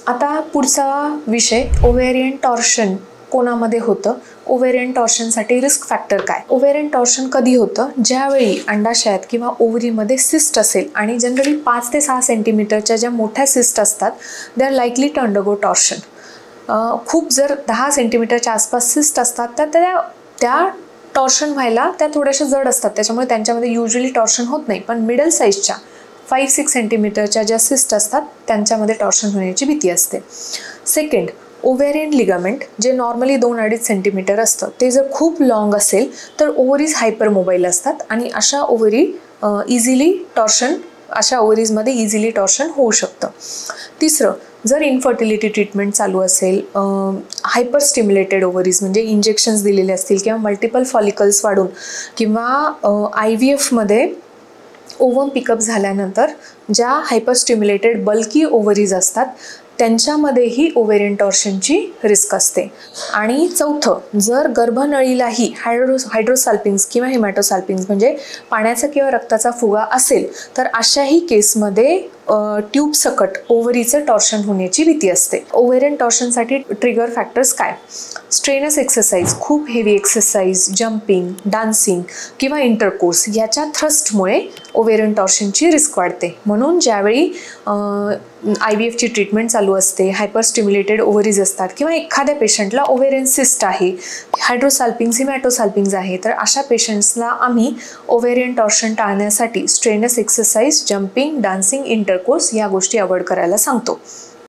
आता पुढचा विषय ओव्हेरियन टॉर्शन कोणामध्ये होतं, ओव्हेरियन टॉर्शनसाठी रिस्क फॅक्टर काय. ओव्हेरियन टॉर्शन कधी होतं, ज्यावेळी अंडाशयात किंवा ओव्हरीमध्ये सिस्ट असेल आणि जनरली 5 ते 6 सेंटीमीटरच्या ज्या मोठ्या सिस्ट असतात they are likely to undergo torsion. खूप जर 10 सेंटीमीटरच्या आसपास सिस्ट असतात तर त्या टॉर्शन व्हायला त्या थोड्याशा जड असतात, त्याच्यामुळे त्यांच्यामध्ये युजली टॉर्शन होत नाही. पण मिडल साईजच्या 5-6 सेंटीमीटरच्या ज्या सिस्ट असतात त्यांच्यामध्ये टॉर्शन होण्याची भीती असते. सेकंड, ओव्हेरियन लिगामेंट जे नॉर्मली 2-2.5 सेंटीमीटर असतं ते जर खूप लॉंग असेल तर ओव्हरीज हायपरमोबाईल असतात आणि अशा ओव्हरीजमध्ये इझिली टॉर्शन होऊ शकतं. तिसरं, जर इन्फर्टिलिटी ट्रीटमेंट चालू असेल, हायपर स्टिम्युलेटेड ओव्हरीज म्हणजे इंजेक्शन्स दिलेले असतील किंवा मल्टिपल फॉलिकल्स वाढून किंवा IVFमध्ये ओव्हम पिकअप झाल्यानंतर ज्या हायपर स्टिम्युलेटेड बल्की ओव्हरीज असतात त्यांच्यामध्येही ओव्हेरियन टॉर्शनची रिस्क असते. आणि चौथं, जर गर्भनळीलाही हायड्रोसाल्पिंग्स किंवा हिमॅटोसाल्पिंग्स म्हणजे पाण्याचा किंवा रक्ताचा फुगा असेल तर अशाही केसमध्ये ट्यूब सकट ओव्हरीचं टॉर्शन होण्याची भीती असते. ओव्हेरियन टॉर्शनसाठी ट्रिगर फॅक्टर्स काय. स्ट्रेनस एक्सरसाइज, खूप हेवी एक्सरसाइज, जम्पिंग, डान्सिंग किंवा इंटरकोर्स याच्या थ्रस्टमुळे ओव्हेरियन टॉर्शनची रिस्क वाढते. म्हणून ज्यावेळी IVFची ट्रीटमेंट चालू असते, हायपर स्टिम्युलेटेड ओव्हरीज असतात किंवा एखाद्या पेशंटला ओव्हेरियन सिस्ट आहे, हायड्रोसाल्पिंग्स, हिमॅटोसाल्पिंग्स आहे, तर अशा पेशंट्सला आम्ही ओव्हेरियन टॉर्शन टाळण्यासाठी strenuous exercise, jumping, dancing, intercourse या गोष्टी अवॉइड करायला सांगतो.